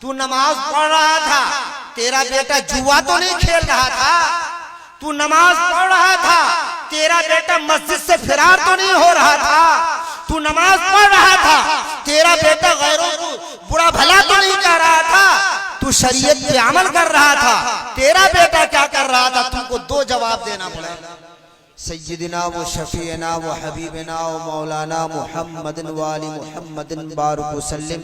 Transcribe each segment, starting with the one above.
तू नमाज पढ़ रहा था, तेरा बेटा जुआ तो नहीं खेल रहा था। तू नमाज पढ़ रहा था, तेरा बेटा मस्जिद से फरार तो नहीं हो रहा था। तू नमाज पढ़ रहा था, तेरा बेटा गैरों को बुरा भला तो नहीं कह रहा था। तू शरीयत पे अमल कर रहा था, तेरा बेटा क्या कर रहा था? तुमको दो जवाब देना पड़ेगा। सय्यदना व शफीना व हबीबना व मौलाना मुहम्मदिन व आलि मुहम्मदिन बारिक वसल्लिम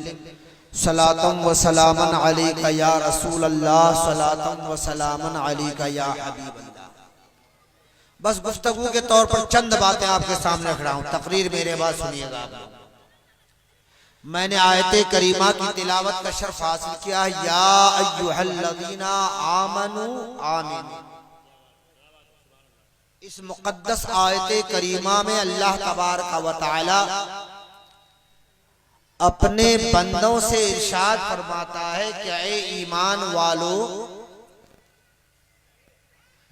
सलातम व सलामन अलैका या रसूल अल्लाह, सलातम व सलामन अलैका या हबीब अल्लाह। बस गुफ्तगू के तौर पर चंद बातें आपके सामने खड़ा हूं, तकरीर मेरे बात सुनिएगा। मैंने आयते करीमा की तिलावत का शर्फ हासिल किया है, या अय्युहल्लज़ीना आमनू आमीन। इस मुक़द्दस आयते करीमा में अल्लाह तबारक व तआला अपने बंदों से इरशाद फरमाता है कि ऐ ईमान वालों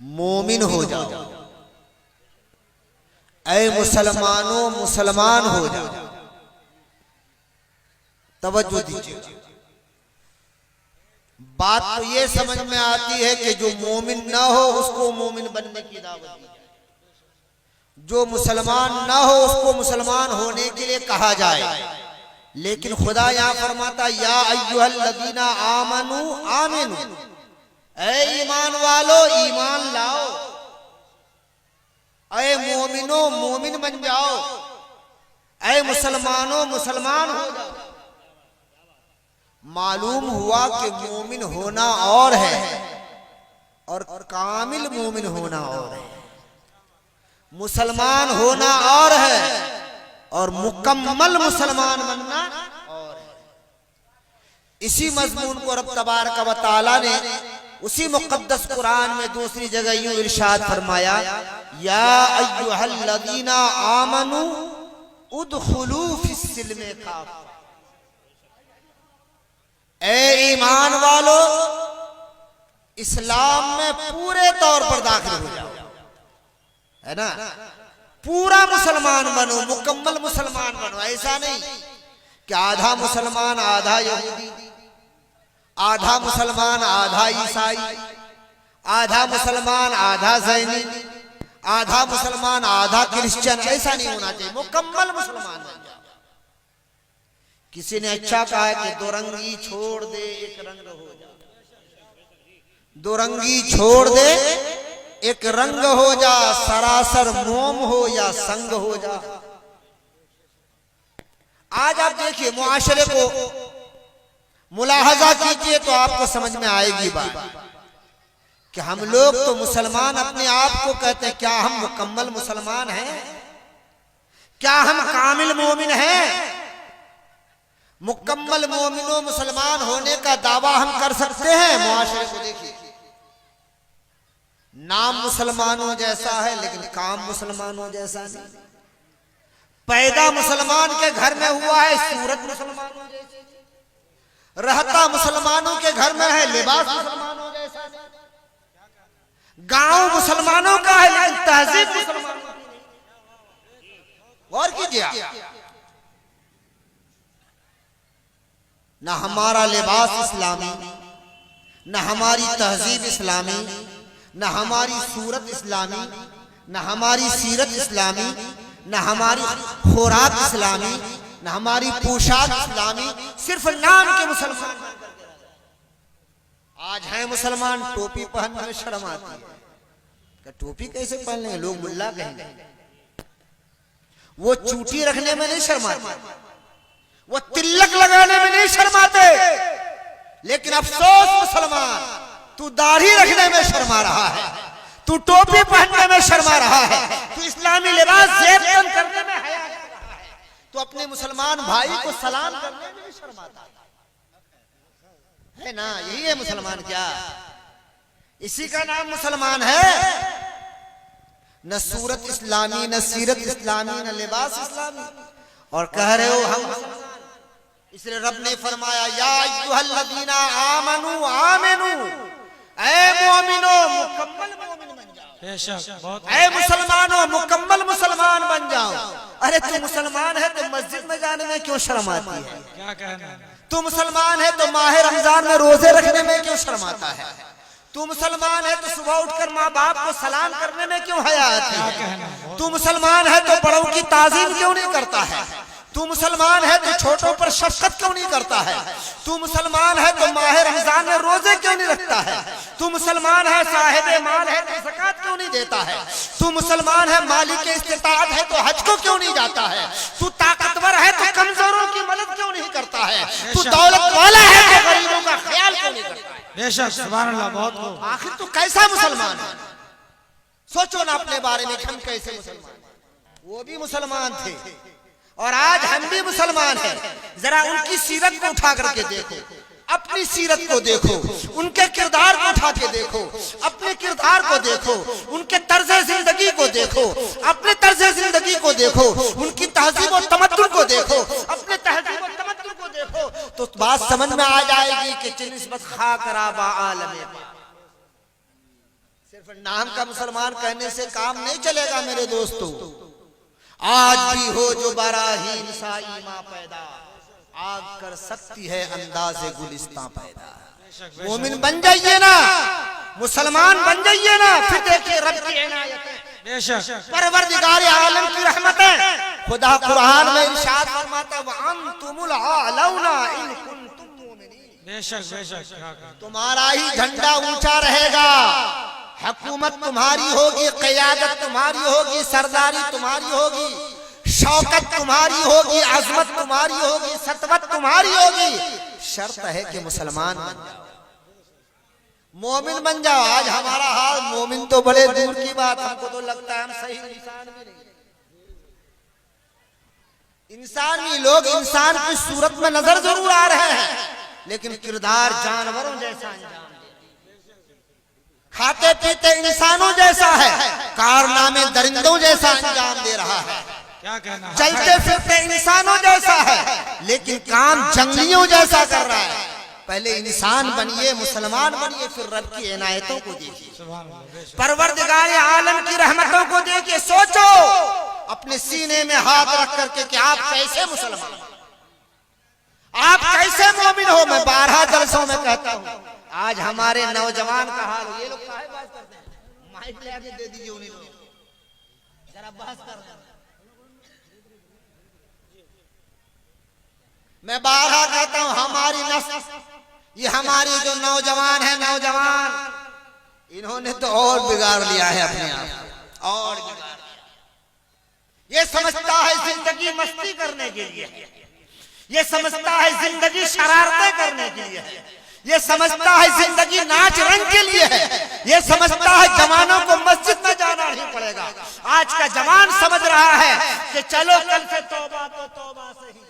मोमिन हो जाओ, ऐ मुसलमानों मुसलमान हो जाओ। तवज्जो दीजिए, बात तो ये समझ में आती है कि जो मोमिन ना हो उसको मोमिन बनने की दावत दी जाए, जो मुसलमान ना हो उसको मुसलमान होने के लिए कहा जाए। लेकिन खुदा यहां फरमाता या अय्युहल्लज़ीना आमनू आमिनू, ऐ ईमान वालो ईमान लाओ, ऐ मोमिनो मोमिन बन जाओ, ऐ मुसलमानों मुसलमान हो जाओ। मालूम हुआ कि मोमिन होना और है और कामिल मोमिन होना और है, मुसलमान होना और है और मुकम्मल मुसलमान बनना और है। इसी मजमून को रब तबारक व तआला ने उसी मुक़द्दस कुरान में दूसरी जगह यूं इरशाद फरमाया, या अय्युहल्लज़ीना आमनू उदखुलू फिस्सिल्मि काफ़ा, ऐ ईमान वालो इस्लाम में पूरे तौर पर दाखिल हो जाओ, है ना। पूरा मुसलमान बनो, मुकम्मल मुसलमान बनो। ऐसा नहीं कि आधा मुसलमान आधा यहूदी, आधा मुसलमान आधा ईसाई, आधा मुसलमान आधा जैनी, आधा मुसलमान आधा क्रिश्चियन। ऐसा नहीं होना चाहिए, मुकम्मल मुसलमान बन जाओ। किसी ने अच्छा कहा है कि दो रंगी छोड़ दे एक रंग हो जा, दो रंगी छोड़ दे एक रंग हो जा, सरासर मोम हो या संग हो जा। आज आप देखिए मुआशरे को मुलाहजा कीजिए तो आपको समझ में आएगी बात कि हम लोग तो मुसलमान अपने आप को कहते हैं, क्या हम मुकम्मल मुसलमान हैं? क्या हम कामिल मोमिन हैं? मुकम्मल मोमिनो मुसलमान होने का दावा हम कर सकते हैं? मुआशरे को देखिए, नाम मुसलमानों जैसा है लेकिन काम मुसलमानों जैसा नहीं। पैदा मुसलमान के घर में हुआ है, सूरत मुसलमानों जैसी, रहता मुसलमानों के घर में है, लिबास मुसलमानों जैसा नहीं। गांव मुसलमानों का है लेकिन तहजीब मुसलमानों की नहीं। गौर कीजिए, ना हमारा लिबास इस्लामी, ना हमारी तहजीब इस्लामी, न हमारी सूरत इस्लामी, न हमारी सीरत इस्लामी, न हमारी खुराक इस्लामी, न हमारी पोशाक इस्लामी। सिर्फ नाम के मुसलमान। आज है मुसलमान, टोपी पहनने में शर्म आती है कि टोपी कैसे पहन लेंगे, लोग मुल्ला कहेंगे। वो चूटी रखने में नहीं शर्माते, वो तिलक लगाने में नहीं शर्माते, लेकिन अफसोस मुसलमान तू दाढ़ी रखने में शर्मा रहा है, तू टोपी पहनने में शर्मा रहा है, तू इस्लामी लिबास ज़ेब करने में हया कर रहा है, तू अपने मुसलमान भाई को सलाम करने में शर्माता है ना। यही है मुसलमान क्या? इसी का नाम मुसलमान है। न सूरत इस्लामी, न सीरत इस्लामी, न लिबास इस्लामी, और कह रहे हो हम मुसलमान। इसलिए रब ने फरमाया या अय्युहल्लज़ीना आमनू आमिनू, ऐ मोमिनो मुकम्मल मोमिन बन जाओ, ऐ मुसलमानों मुकम्मल मुसलमान बन जाओ। अरे तू मुसलमान है तो मस्जिद में जाने में क्यों शर्म आती है? क्या कहना? तू मुसलमान है तो माह रमजान में रोजे रखने में क्यों शर्माता है? तू मुसलमान है तो सुबह उठकर माँ बाप को सलाम करने में क्यों हया आती है? तू मुसलमान है तो बड़ों की ताजीम क्यों नहीं करता है? तू मुसलमान है तो छोटों पर शफकत क्यों नहीं करता है? तू मुसलमान है तो माह रमजान में रोजे क्यों नहीं रखता है? तू मुसलमान है साहिब माल है तो ज़कात क्यों नहीं देता है? तू मुसलमान है मालिक इस्तिताअत है तो हज को क्यों नहीं जाता है? तू ताकतवर है तो कमजोरों की मदद क्यों नहीं करता है? तू दौलत वाला है तो गरीबों का ख्याल क्यों नहीं करता है? बेशक सुभान अल्लाह, बहुत आखिर तू कैसा मुसलमान है? सोचो ना अपने बारे में, हम कैसे मुसलमान? वो भी मुसलमान थे और आज हम भी मुसलमान हैं। जरा उनकी सीरत को उठा करके देखो, अपनी सीरत को देखो, उनके किरदार को उठा के देखो, अपने किरदार को देखो, उनके तर्ज जिंदगी को देखो, अपने तर्ज जिंदगी को देखो, उनकी तहजीब और तमद्दुन को देखो, अपने तहजीब और तमद्दुन को देखो, तो बात समझ में आ जाएगी कि चिनिस्बत खाकराबा आलमे। सिर्फ नाम का मुसलमान कहने से काम नहीं चलेगा मेरे दोस्तों। आज भी हो जो बाराही इंसाई माँ पैदा, आग कर सकती है अंदाज़े गुलिस्तां पैदा। मोमिन बन जाइए ना, मुसलमान बन जाइए ना, फिर देखिए रब की इनायत, परवरदिगार आलम की रहमत है। खुदा कुरान में इरशाद फरमाता व अंतुमुल आलौना इन कुंतुम मोमिनीन। बेशक बेशक तुम्हारा ही झंडा ऊंचा रहेगा, हुकूमत तुम्हारी होगी, क़यादत तुम्हारी होगी, सरदारी तुम्हारी होगी, शौकत तुम्हारी होगी, अजमत तुम्हारी होगी, सतवत तुम्हारी होगी। शर्त है कि मुसलमान बन जाओ, मोमिन बन जाओ। आज हमारा हाल मोमिन तो बड़े दूर की बात, हमको तो लगता है हम सही इंसान भी नहीं। इंसान भी लोग इंसान की सूरत में नजर जरूर आ रहे हैं, लेकिन किरदार जानवरों जैसा अंजाम, खाते पीते इंसानों जैसा है, कारनामे दरिंदों जैसा अंजाम दे रहा है। क्या कहना, चलते फिरते इंसानों जैसा है, लेकिन काम जंगलियों जैसा कर रहा है। पहले इंसान बनिए, मुसलमान बनिए, फिर रब की इनायतों को देखिए, परवरदिगार आलम की रहमतों को देखिए। सोचो अपने सीने में हाथ रख करके कि आप कैसे मुसलमान, आप कैसे मोमिन हो। मैं 12 जलसों में कहता हूँ, आज हमारे नौजवान का हाल, ये लोग काहे बात करते हैं? माइक ले आके दे दीजिए उन्हीं लोगों को, जरा बहस कर रहे हैं। मैं 12 कहता हूं, हमारी नस्ल, ये हमारी जो नौजवान है, नौजवान इन्होंने तो और बिगाड़ लिया है अपने आप, और बिगाड़ लिया। ये समझता है जिंदगी मस्ती करने के लिए, ये समझता है जिंदगी शरारतें करने के लिए, ये समझता है जिंदगी नाच रंग के लिए है, ये समझता है जवानों को मस्जिद में जाना नहीं पड़ेगा। आज का जवान समझ रहा है कि चलो कल से तौबा तो तौबा से ही,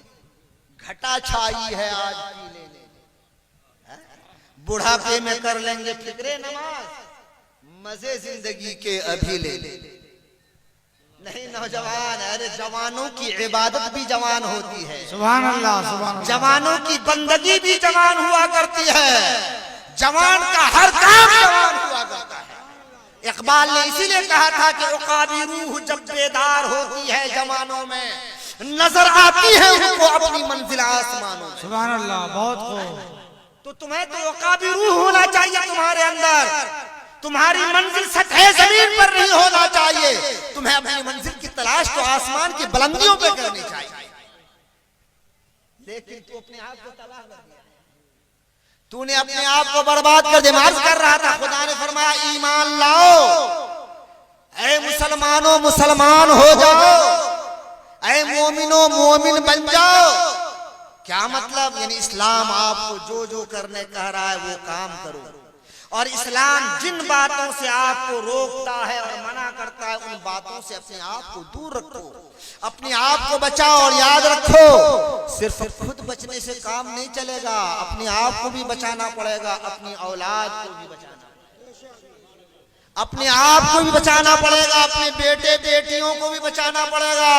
घटा छाई है आज की ले ले, बुढ़ापे में कर लेंगे फिक्रे नमाज, मजे जिंदगी के अभी ले ले। नहीं नौजवान, अरे जवानों की इबादत भी जवान होती है, सुभान अल्लाह सुभान अल्लाह, जवानों की बंदगी भी जवान हुआ करती है, जवान का हर काम जवान हुआ करता है। इकबाल ने इसीलिए कहा था कि उकाबी रूह जब बेदार होती है जवानों में, नजर आती है उनको अपनी मंजिल आसमानों में। सुभान अल्लाह, बहुत खूब। तो तुम्हें तो उकाबी रूह होना चाहिए तुम्हारे अंदर, तुम्हारी मंजिल सतह जमीन पर नहीं होना चाहिए, तुम्हें अपनी मंजिल की तलाश तो आसमान की बुलंदियों पे करनी चाहिए। लेकिन तू अपने आप को तबाह कर दिया, तूने अपने आप को बर्बाद कर दिया। मार्ज कर रहा था, खुदा ने फरमाया ईमान लाओ, ऐ मुसलमानों मुसलमान हो जाओ, ऐ मोमिनो मोमिन बन जाओ। क्या मतलब? यानी इस्लाम आपको जो जो करने कह रहा है वो काम करो, और इस्लाम जिन बातों से आपको रोकता है और मना करता है उन बातों से अपने आप को दूर रखो, अपने आप को बचाओ। और याद रखो, सिर्फ खुद बचने से काम नहीं चलेगा, अपने आप को भी बचाना पड़ेगा, अपनी औलाद को भी बचाना, अपने आप को भी बचाना पड़ेगा, अपने बेटे बेटियों को भी बचाना पड़ेगा।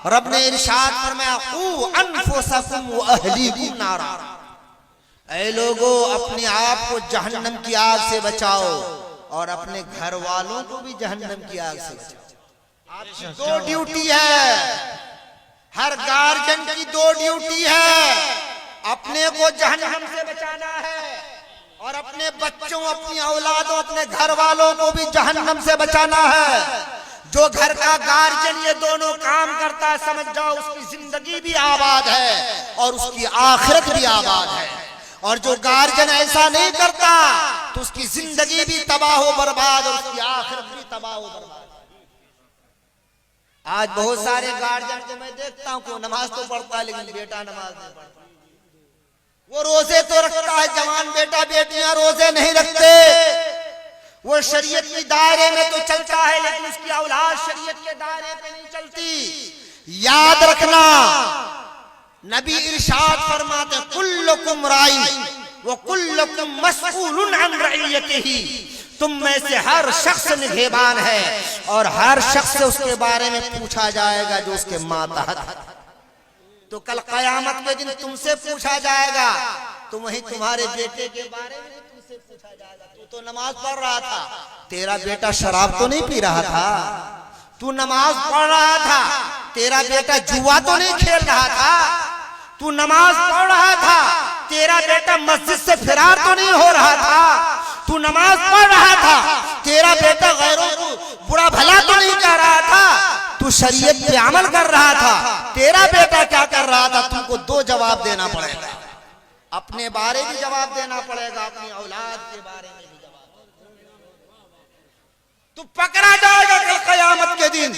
रब ने इरशाद फरमाया क़ू अनफुसकुम व अहलीकुम नारा, ऐ लोगों अपने आप को जहन्नम की आग से बचाओ और अपने घर वालों को भी जहन्नम की आग से बचाओ। आपकी 2 ड्यूटी है, हर गार्जियन की 2 ड्यूटी है। अपने को जहन्नम से बचाना है और अपने बच्चों, अपनी औलादों, अपने घर वालों को भी जहन्नम से बचाना है। जो घर का गार्जियन ये दोनों काम करता है, समझ जाओ उसकी जिंदगी भी आबाद है और उसकी आखिरत भी आबाद है। और जो गार्जियन ऐसा नहीं करता तो उसकी जिंदगी भी तबाह हो बर्बाद और उसकी आखिरत भी तबाह हो बर्बाद। आज बहुत सारे गार्जियन को मैं देखता हूँ कि नमाज तो पढ़ता है लेकिन बेटा नमाज नहीं पढ़ता। वो रोजे तो रखता है, जवान बेटा बेटियां रोजे नहीं रखते। वो शरीयत के दायरे में तो चलता है लेकिन उसकी औलाद शरीयत के दायरे पे नहीं चलती। याद रखना, नबी इरशाद फरमाते हैं कुल्लुकुम राइन व कुल्लुकुम मसऊलुन अन रइयतिही। तुम में से हर शख्स निगहबान है और हर शख्स से उसके बारे में पूछा जाएगा जो उसके मातहत है। तो कल कयामत के दिन तुमसे पूछा जाएगा, तो वही तुम्हारे बेटे के बारे में तुमसे पूछा जाएगा। तू तो नमाज पढ़ रहा था, तेरा बेटा शराब तो नहीं पी रहा था? तू नमाज पढ़ रहा था, तेरा बेटा जुआ तो नहीं खेल रहा था? तू नमाज पढ़ रहा था, तेरा बेटा मस्जिद से फरार तो नहीं हो रहा था? तू नमाज पढ़ रहा था, तेरा बेटा गैरों को बुरा भला तो नहीं कर रहा था? तू शरीयत पे अमल कर रहा था, तेरा बेटा क्या कर रहा था? तुमको दो जवाब देना पड़ेगा, अपने बारे में जवाब देना पड़ेगा, अपनी औलाद के बारे में भी जवाब। तू पकड़ा जाएगा कल कयामत के दिन,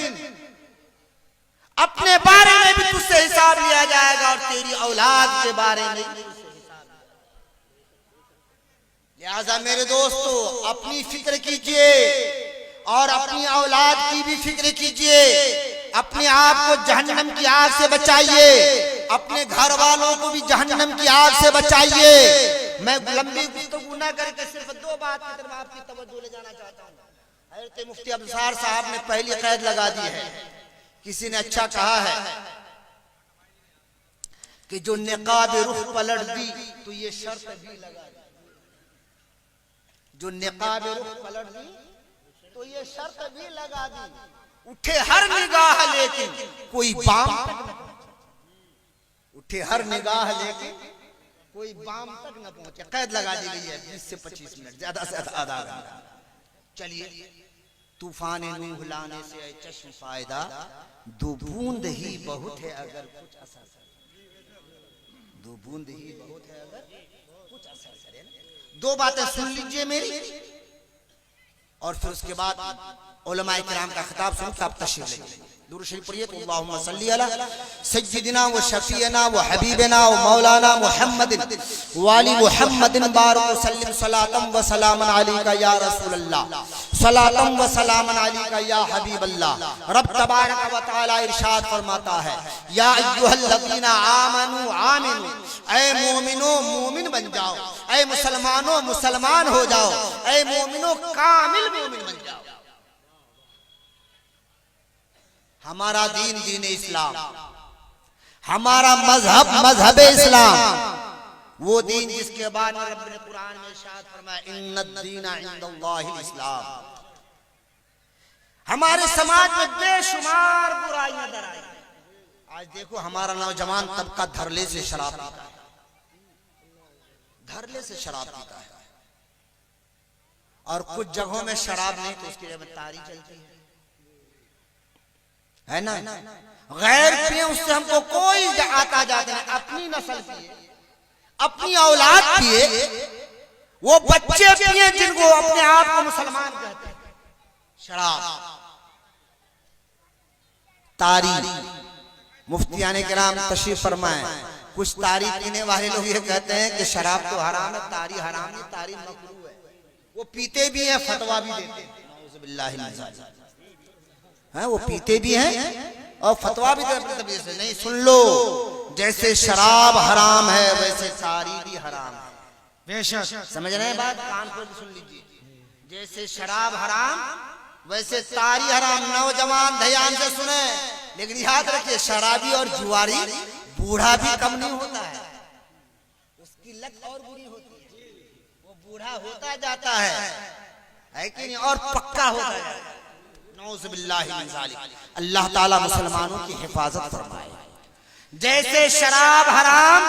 अपने बारे में भी तुझसे हिसाब लिया जाएगा और तेरी औलाद के बारे में भी तुझसे हिसाब। लिहाजा मेरे दोस्तों, अपनी फिक्र कीजिए और अपनी औलाद की भी फिक्र कीजिए। अपने आप को जहन्नम की आग से बचाइए, अपने घर वालों को भी जहन्नम की आग से बचाइए। मैं लंबी गुफ्तगू न करके सिर्फ दो बात की तरफ आपकी तवज्जो ले जाना चाहता हूँ। हज़रत मुफ्ती अब्सार साहब ने पहली कैद लगा दी है। किसी ने अच्छा कहा है कि जो निकाब रुख पलट दी तो ये शर्त भी लगा दी। जो निकाब रुख पलट दी तो ये शर्त भी लगा दी, उठे हर निगाह लेकिन कोई बाम तक न पहुंचे। उठे हर निगाह लेकिन कोई बाम तक न पहुंचे। कैद लगा दी गई है 20 से 25 मिनट, ज्यादा से ज्यादा आधा घंटा। चलिए, तूफान नूह लाने से है चश्म फायदा, दो बूंद ही बहुत है अगर कुछ असर करे। दो बूंद ही बहुत है अगर कुछ असर करे। दो बातें सुन लीजिए मेरी और फिर उसके बाद उलमाए किराम का खिताब सुन के आप तशरीफ लेंगे। दुरूद शरीफ पढ़िए तो अल्लाहुम्मा सल्ली अला सय्यिदिना व शफीना व हबीबना व मौलाना मुहम्मदिन वाली मुहम्मदिन बारिक व सल्लिम सलातम व सलामन अलैका या रसूल अल्लाह, सलातम व सलामन अलैका या हबीब अल्लाह। रब तबारक व तआला इरशाद फरमाता है, या अय्युहल्लज़ीना आमनू आमिनू, ऐ मोमिनो मोमिन बन जाओ, ऐ मुसलमानो मुसलमान हो जाओ, ऐ मोमिनो कामिल मोमिन बन जाओ। हमारा दीन दीन इस्लाम, हमारा मजहब मजहब इस्लाम, वो दीन जिसके बाद रब ने कुरान में इरशाद फरमाया इन्नद्दीना इंदल्लाहिल इस्लाम। हमारे समाज में बेशुमार बुराइयां दर आई। आज देखो हमारा नौजवान तबका धरले से शराब पीता है, धरले से शराब पीता है, और कुछ जगहों में शराब नहीं तो उसकी जगह तारी चलती है ना। गैर पिए उससे हमको कोई आता जाता नहीं। अपनी नस्ल पिए, अपनी औलाद पिए, वो बच्चे पिए जिनको अपने आप को मुसलमान कहते हैं, शराब तारी। मुफ्तियाने किराम तशरीफ फरमाए, कुछ तारी पीने वाले लोग ये कहते हैं कि शराब तो हराम है, तारी हराम है, तारी मकरूह है। वो पीते भी हैं, फतवा भी देते हैं, है वो पीते भी हैं और फतवा भी देते हैं। नहीं, सुन लो, जैसे शराब हराम है वैसे तारी भी हराम है। बेशक समझ रहे हैं बात? कान खोल के सुन लीजिए। जैसे शराब हराम वैसे तारी हराम। नौजवान ध्यान से सुने, लेकिन याद रखिए शराबी और जुआरी बूढ़ा भी कम नहीं होता है, उसकी लत और बुरी होती है। वो बूढ़ा होता जाता है कि नहीं, और पक्का होता है। नौज़ुबिल्लाहि मिन ज़ालिक। अल्लाह ताला मुसलमानों की हिफाजत फरमाए। जैसे शराब हराम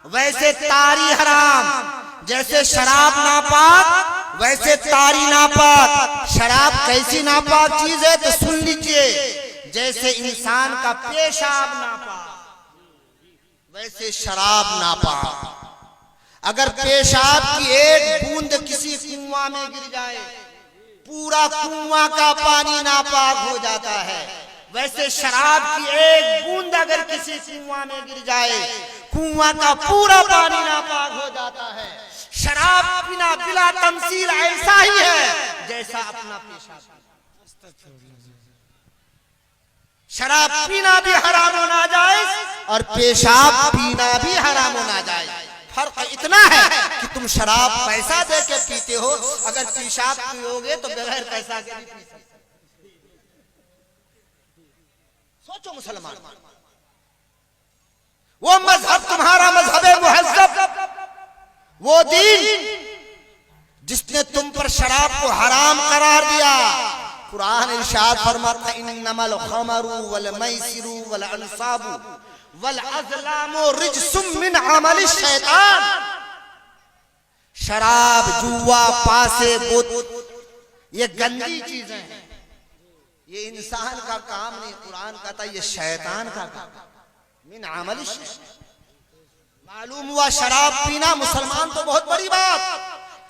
वैसे तारी हराम। जैसे शराब नापाक वैसे तारी नापाक। शराब कैसी नापाक चीज है तो सुन लीजिए, जैसे इंसान का पेशाब नापाक वैसे शराब नापाक। अगर पेशाब की एक बूंद किसी कुआं में गिर जाए पूरा कुआं का पानी नापाक हो जाता है। वैसे शराब की एक बूंद अगर किसी कुआं में गिर जाए कुआं का पूरा पानी नापाक हो जाता है। शराब पीना बिला तमसील ऐसा ही है जैसा अपना पेशाब। शराब पीना भी हराम होना जायज और पेशाब पीना भी हराम होना जायज। फर्क इतना है कि तुम शराब पैसा दे के पीते हो, अगर पेशाब पियोगे तो बगैर पैसा के भी पी सकते। सोचो मुसलमान, वो मजहब तुम्हारा मजहब मुहज्जब, वो दीन जिसने तुम पर शराब को हराम करार दिया। कुरान इरशाद फरमाता इन्नमल खमरु वल मैसिरु वल अंसाबु वल अज़लामु रिज्सुम मिन अमल शैतान। शराब, जुआ, पासे, बुत ये गंदी चीजें हैं, ये इंसान का काम नहीं। कुरान कहता ये शैतान का काम। मिन अमल शैतान। मालूम हुआ शराब पीना मुसलमान तो बहुत बड़ी बात,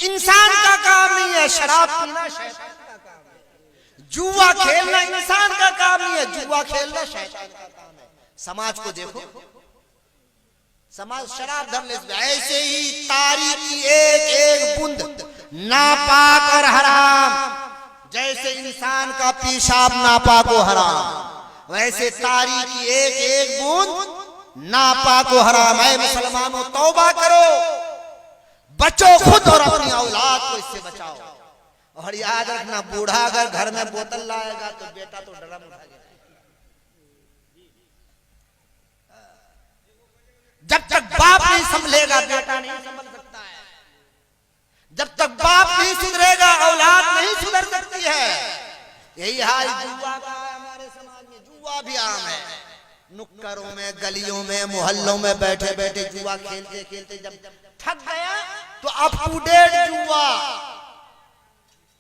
इंसान का काम नहीं है। शराब पीना शैतान का काम है। जुआ खेलना इंसान का काम नहीं है, जुआ खेलना शैतान का काम है। समाज को देखो, समाज शराब धर ले। ऐसे ही तारी की एक एक बूंद नापाक और हराम। जैसे इंसान का पेशाब नापाक हो हराम, वैसे तारी की एक एक बूंद नापाक हो हराम है। मुसलमानों तौबा करो, बचो खुद और अपनी औलाद को इससे बचाओ। और याद रखना, बूढ़ा अगर घर में बोतल लाएगा तो बेटा तो ड्रम उठा गया। जब तक बाप नहीं संभलेगा बेटा नहीं संभल सकता है। जब तक बाप नहीं सुधरेगा औलाद नहीं सुधर सकती है। यही हाल जुआ का है हमारे समाज में। जुआ भी आम है, नुक्करों में, गलियों में, मोहल्लों में बैठे बैठे जुआ खेलते खेलते जब थक गया तो अप टू डेट जुआ,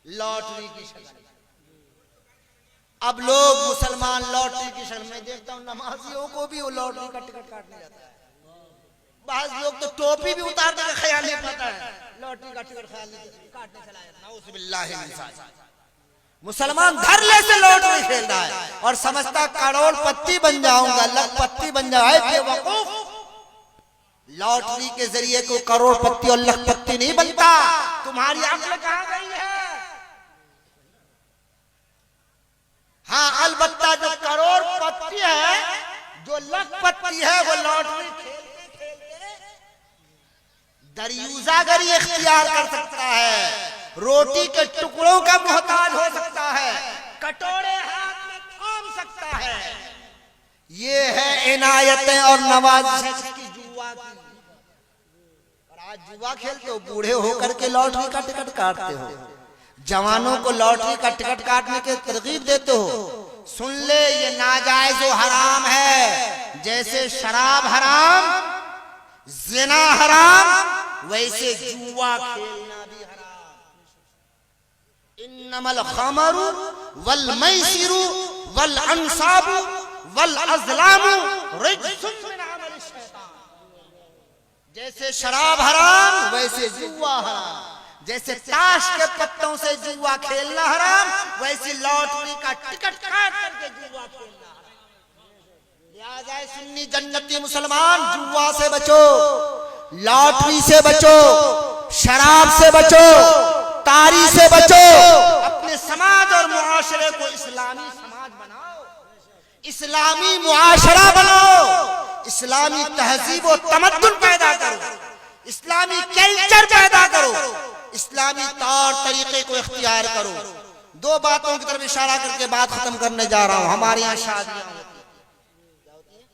लॉटरी की शक्ल। अब लोग मुसलमान लॉटरी की शक्ल में, देखता हूं नमाजियों को भी वो लॉटरी का टिकट काटने जाता है। बाज लोग तो टोपी भी उतारने का ख्याल नहीं पता है, लॉटरी का टिकट ख्याल नहीं काटने चला जाता है। नाउज़ुबिल्लाहि मिन ज़ालिक। मुसलमान धरले से लॉटरी खेल रहा है और समझता करोड़पति बन जाऊंगा, लखपति बन जाए। बेवकूफ, लॉटरी के जरिए कोई करोड़पति और लखपति नहीं बनता। तुम्हारी अक्ल कहां गई है? हाँ, अलबत्ता जो करोड़पति है, जो लखपति है, वो लॉटरी खेलते खेलते दरियूजागरी इख्तियार कर सकता है, रोटी के टुकड़ों का मोहताज हो सकता है, कटोरे हाथ में थाम सकता है। ये है इनायतें और नवाज़िश की जुआ की। और आज जुआ खेलते हो, बूढ़े होकर के लॉटरी का टिकट काटते हो, जवानों को लॉटरी का टिकट काटने के तरकीब देते हो। सुन ले, ये नाजायज और हराम है। जैसे शराब हराम, ज़िना हराम, वैसे जुआ खेलना भी हराम। इन्नमल खमरु वल मैसिरु वल अंसाबु वल अज़लामु रिज्सुम मिन अमल शैतान। जैसे शराब हराम वैसे जुआ हराम। जैसे ताश के पत्तों से जुआ खेलना हराम, वैसे लॉटरी का टिकट काट करके जुआ खेलना हराम। लिहाजा सुन्नी जन्नती मुसलमान, जुआ से बचो, लॉटरी से बचो, शराब से बचो, तारी से बचो। अपने समाज और मुआशरे को इस्लामी समाज बनाओ, इस्लामी मुआशरा बनाओ, इस्लामी तहजीब और तमद्दुन पैदा करो, इस्लामी कल्चर पैदा करो, इस्लामी तौर तरीके को इख्तियार करो। दो बातों की तरफ इशारा करके बात खत्म करने जा रहा हूं। हमारे यहाँ शादियां होती हैं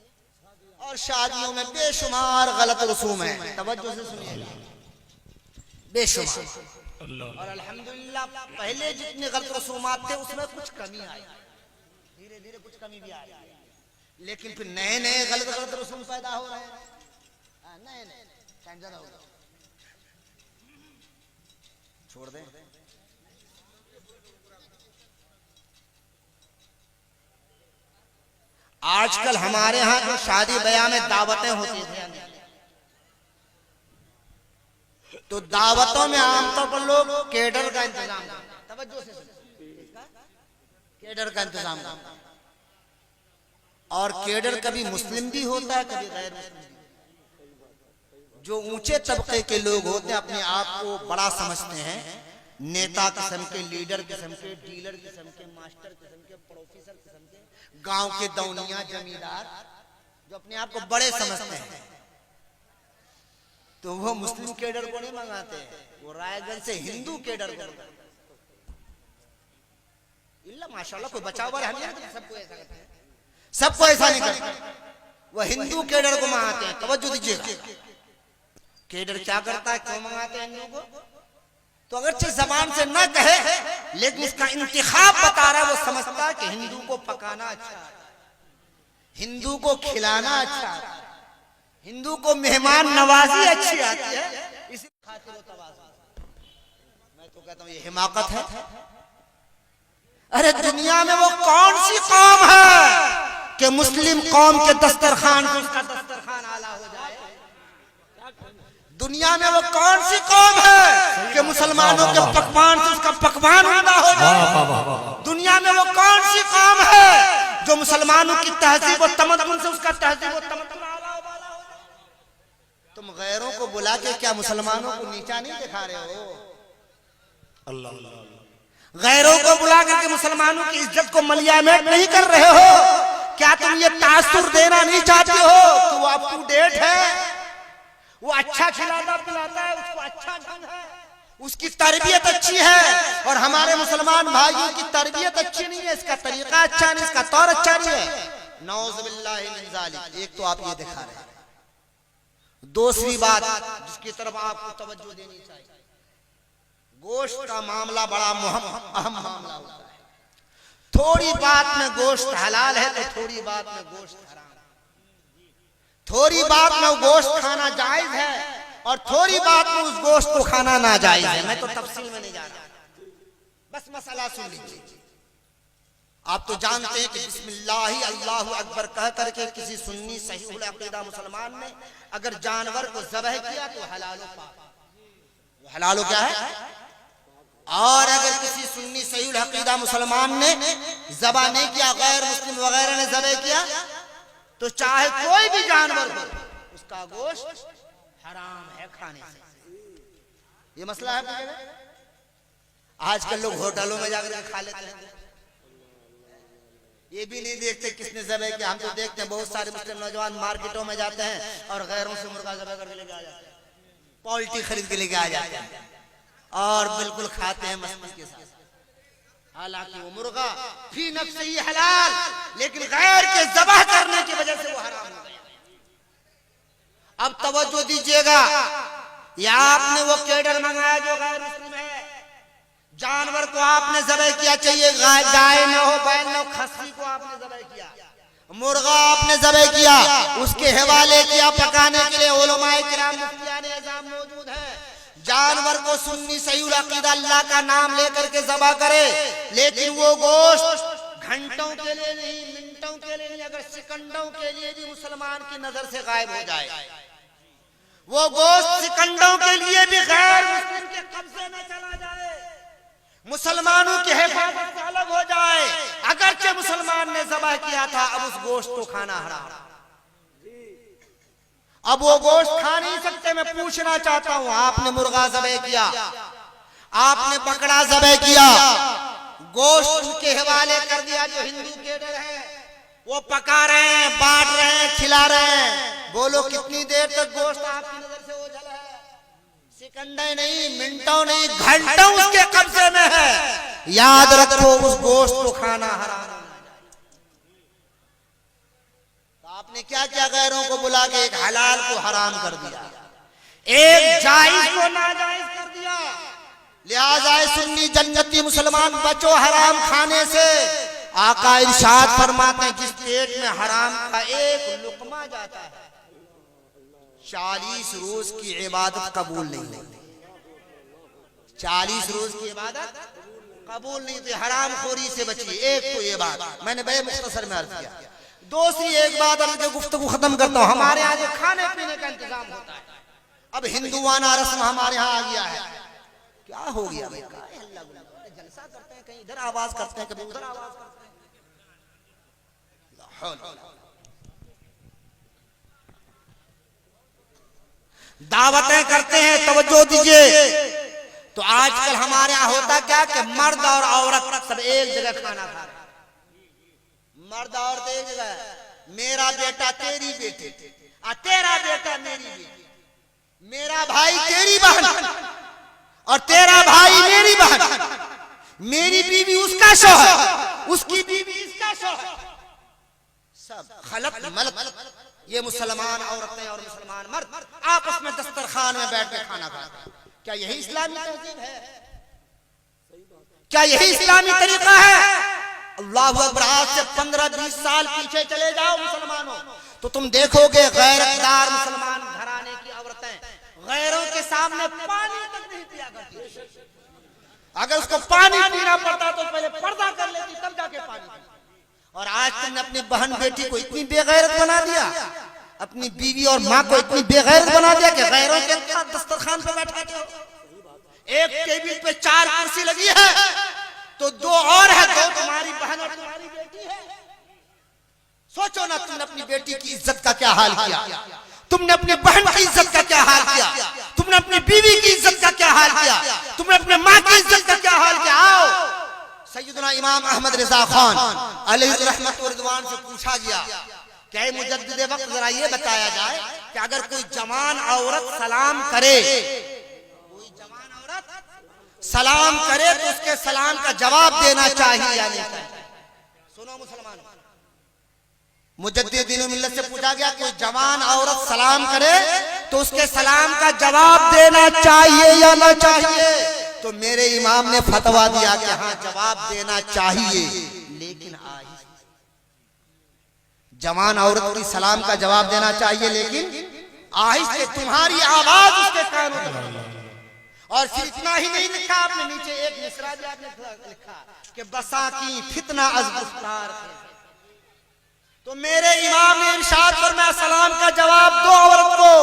और शादियों में बेशुमार गलत रसूम है, तवज्जो से सुनिएगा, बेशुमार। और अल्हम्दुलिल्लाह पहले जितने गलत रसूमात थे उसमें कुछ कमी आई, धीरे धीरे कुछ कमी भी आई, लेकिन फिर नए नए गलत रसूम पैदा हो रहे हैं। नए नए छोड़ दे। आजकल हमारे यहाँ जो शादी ब्याह में दावतें होती थी, तो दावतों में आमतौर पर लोग केडर का इंतजाम, तवज्जो से केडर का इंतजाम, और केडर कभी मुस्लिम भी होता है कभी गैर मुस्लिम भी। जो ऊंचे तबके के लोग होते हैं अपने आप को बड़ा समझते हैं, नेता किस्म के, लीडर किस्म के, डीलर किस्म के, मास्टर किस्म के, प्रोफेसर किस्म के, गांव के दौनिया जमींदार, जो अपने आप को बड़े समझते हैं, तो वो मुस्लिम केडर को नहीं मंगाते हैं, वो रायगंज से हिंदू केडर को। इल्ला माशाल्लाह कोई बचाव वाले हम नहीं, सबको ऐसा करते हैं, सबको ऐसा नहीं करते, वो हिंदू केडर को मंगाते हैं। तवज्जो दीजिएगा, केडर क्या करता है, क्यों मंगाते हैं हिंदू को? तो अगरचे जबान से न कहे, लेकिन इसका इंतखाब बता रहा है, वो समझता है कि हिंदू को पकाना अच्छा है, हिंदू को खिलाना अच्छा है, हिंदू को मेहमान नवाजी अच्छी आती है, इसी खातिर वो तवाज़ुन। मैं तो कहता हूँ ये हिमाकत है। अरे दुनिया में वो कौन सी कौम है कि मुस्लिम कौम के दस्तरखान को उसका दस्तरखान आला हो जाए? दुनिया में वो कौन सी कौम है कि मुसलमानों के पकवान से उसका पकवान आला हो जाए? दुनिया में वो कौन सी कौम है जो मुसलमानों की तहजीब और तमद्दुन से उसका तहजीब और तमद्दुन आला हो जाए? तुम गैरों को बुला के क्या मुसलमानों को नीचा नहीं दिखा रहे हो? अल्लाह, गैरों को बुला करके मुसलमानों की इज्जत को मलियामेट नहीं कर रहे हो? क्या तुम ये तासुर देना नहीं चाहते हो कि वो अप टू डेट है, वो अच्छा खिलाता पिलाता है, उसको अच्छा ढंग है, उसकी तरबियत अच्छी है, और हमारे मुसलमान भाइयों की तरबियत अच्छी नहीं है, इसका तरीका अच्छा नहीं, इसका तौर अच्छा नहीं है। नौज़ बिल्लाहि मिन ज़ालिक। एक तो आप ये दिखा रहे हैं। दूसरी बात जिसकी तरफ आपको तवज्जो देनी चाहिए, गोश्त का मामला बड़ा अहम मामला होता है। थोड़ी बात में गोश्त हलाल है तो थोड़ी बात में गोश्त हराम, थोड़ी बात में गोश्त खाना जायज है और थोड़ी बात में उस गोश्त को खाना नाजायज है। मैं तो तफसील में नहीं जा रहा, बस मसला सुन लीजिए। आप तो जानते हैं कि बिस्मिल्लाह अल्लाहु अकबर कह करके किसी सुन्नी सहीहुल अकीदा मुसलमान ने अगर जानवर को ज़बह किया तो हलालो पाक, हलालो क्या है? और अगर किसी सुन्नी सहीहुल अकीदा मुसलमान ने ज़बह नहीं किया, गैर मुस्लिम वगैरह ने ज़बह किया, तो चाहे कोई भी जानवर हो उसका गोश्त हराम है खाने से। ये मसला है। आजकल लोग होटलों में जाकर खा लेते हैं, ये भी नहीं देखते किसने ज़बह किया। हम तो देखते हैं बहुत सारे मुस्लिम नौजवान मार्केटों में जाते हैं और गैरों से मुर्गा ज़बह करके लेके आ जाते हैं, पोल्ट्री खरीद के लेके आ जाते हैं और बिल्कुल खाते हैं मस्ती के साथ। हालांकि वो मुर्गा फी नफ्स ही हलाल, लेकिन गैर के ज़बह करने की वजह से वो हराम हो गया। अब तवज्जो दीजिएगा, या आपने वो केडर मंगाया जो गैर मुस्लिम है, जानवर को आपने ज़बह किया, चाहिए गाय न हो, बैल न हो, खस्सी को आपने ज़बह किया, मुर्गा आपने ज़बह किया, उसके हवाले किया पकाने के लिए, उलमाए किराम मुफ्तियान इज़ाम मौजूद है। जानवर को सुन्नी सहीहुल अकीदा अल्लाह का नाम लेकर के ज़बह करे, लेकिन वो गोश्त घंटों के लिए नहीं, मिनटों के लिए नहीं, अगर सेकंडों के लिए भी मुसलमान की नजर से गायब हो जाए, वो गोश्त सेकंडों के लिए भी गैर मुस्लिम के कब्जे में चला जाए, मुसलमानों की हिफाजत से अलग हो जाए, अगरचे मुसलमान ने ज़बह किया था, अब उस गोश्त को खाना हराम। अब वो गोश्त खा नहीं सकते। मैं पूछना चाहता हूं, आपने मुर्गा ज़बह किया, आपने बकरा ज़बह किया, गोश्त उनके हवाले कर दिया जो हिंदू केडर है, वो पका रहे हैं, बांट रहे हैं, खिला रहे हैं। बोलो कितनी देर तक गोश्त आपकी नजर से ओझल है? सेकंडें नहीं, मिनटों नहीं, घंटों उसके कब्जे में है। याद रखो, उस गोश्त को खाना हराम। आपने क्या क्या गैरों को बुला के एक हलाल को हराम कर दिया, एक जायज को नाजायज कर दिया। लिहाजा सुन्नी जन्नती मुसलमान बचो हराम खाने से। आका इरशाद फरमाते हैं, जिस पेट में हराम का एक लुकमा जाता है, 40 रोज की इबादत कबूल नहीं होती। 40 रोज की इबादत कबूल नहीं होती। हराम खोरी से बचिए। एक तो ये बात मैंने बड़े मुख्तसर में अर्ज किया। दूसरी एक बात और जो गुफ्तगू खत्म करता हूं, हमारे यहाँ जो खाने पीने का इंतजाम होता है, अब हिंदुआना रस्म हमारे यहाँ आ गया है। क्या हो गया भाई? जलसा करते हैं, कहीं इधर आवाज करते हैं, कभी उधर आवाज करते हैं। दावतें करते हैं, तवज्जो दीजिए। तो आजकल हमारे यहाँ होता क्या कि मर्द और औरत सब एक जगह खाना खा रहे हैं। मर्द औरत एक जगह। मेरा बेटा तेरी बेटी, तेरा बेटा मेरी बेटी, मेरा भाई तेरी बहन और तेरा भाई मेरी बहन, मेरी बीवी उसका शौहर, उसकी बीवी इसका शौहर, सब खलत मलत। ये मुसलमान औरतें और मुसलमान मर्द आपस में दस्तरखान में बैठ के खाना खाते हैं। क्या यही इस्लामी तहजीब है? क्या यही इस्लामी तरीका है? अल्लाहु अकबर। आज से 15-20 साल पीछे चले जाओ मुसलमानों, तो तुम देखोगे गैरतदार मुसलमान घराने की औरतें गैरों के सामने पानी तक नहीं पिया करती। अगर उसको पानी पीना पड़ता तो पहले पर्दा कर लेती, तब जाके पानी पीती। और आज तुमने अपनी बहन बेटी को इतनी बेगैरत बना दिया, अपनी बीवी और माँ को इतनी बेगैरत बना दिया कि गैरों के साथ दस्तरखान पे बैठाते हो। एक टेबल पे 4 कुर्सी लगी है तो 2 और है, 2 तुम्हारी बहन और तुम्हारी बेटी है। सोचो ना, तुमने अपनी बेटी की इज्जत का क्या हाल किया, तुमने अपनी बहन की इज्जत का क्या हाल किया, तुमने अपनी बीवी की इज्जत का क्या हाल किया, तुमने अपने माँ की इज्जत का क्या हाल किया। आओ, सैयदना इमाम अहमद रिजा खान अलैहि रहमत व रिदवान से पूछा गया कि मुजद्दिद वक्त जरा ये बताया जाए कि अगर कोई जवान औरत सलाम करे, कोई जवान औरत सलाम करे तो उसके सलाम का जवाब देना चाहिए या नहीं चाहिए? सुनो मुसलमान, मुजद्दिद दीन मिल्लत से पूछा गया कोई जवान औरत सलाम करे तो उसके सलाम का जवाब देना चाहिए या ना चाहिए? तो मेरे इमाम ने फतवा दिया कि हाँ, जवाब देना चाहिए, लेकिन जवान औरत की सलाम का जवाब देना चाहिए, लेकिन आहिस्ते, तुम्हारी आवाज उसके कानों तक। और सिर्फ इतना ही नहीं लिखा आपने, नीचे एक मिसरा भी आपने लिखा कि बसाकी फितना अज़गुफ्तार। तो मेरे इमाम ने इरशाद फरमाया सलाम का जवाब दो औरत को,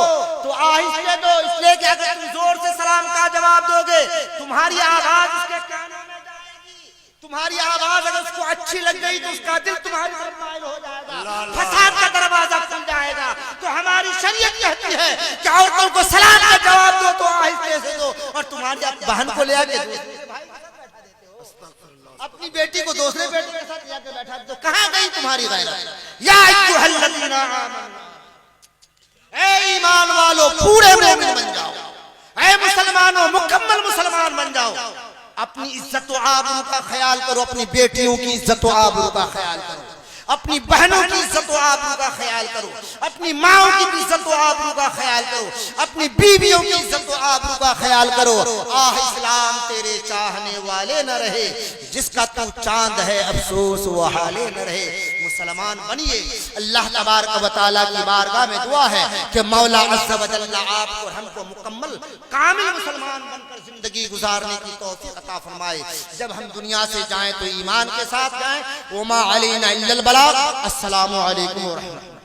तो आहिस्ते दो, इसलिए कि अगर तुम जोर से सलाम का जवाब दोगे तुम्हारी आवाज उसके कानों में जाएगी। तुम्हारी आवाज अगर उसको अच्छी लग गई तो उसका दिल तुम्हारी तरफ माइल हो जाएगा, फसाद का दरवाजा खुल जाएगा। तो हमारी शरीयत कहती है कि औरतों को सलाम का जवाब दो तो आहिस्ते से दो। और तुम्हारी बहन को ले आके अपनी बेटी को दूसरे बेटे के साथ जाके बैठा दो, कहां गई तुम्हारी गैरत? या अय्युहल्लज़ीना आमनू, ऐ ईमान वालों पूरे मोमिन बन जाओ, ऐ मुसलमानों मुकम्मल मुसलमान बन जाओ। अपनी इज्जत व आबरू का ख्याल करो, अपनी बेटियों की इज्जत व आबरू का ख्याल करो, अपनी बहनों की इज्जत व आबरू का ख्याल करो, अपनी माओ की इज्जत व आबरू का ख्याल करो, अपनी बीवियों की इज्जत व आबरू का ख्याल करो। आह इस्लाम तेरे चाहने वाले न रहे, जिसका तू चांद है अफसोस वो हाले न रहे। मुसलमान बनिए। अल्लाह तबारक व तआला की बारगाह में दुआ है कि मौला अज़्ज़ व जल्ल आपको और हमको मुकम्मल कामिल मुसलमान बनकर जिंदगी गुजारने की तौफीक अता फरमाए। जब हम दुनिया से जाएं तो ईमान के साथ जाएं। वमा अलैना इल्लल बलाग। अस्सलामु अलैकुम व रहमतुल्लाह।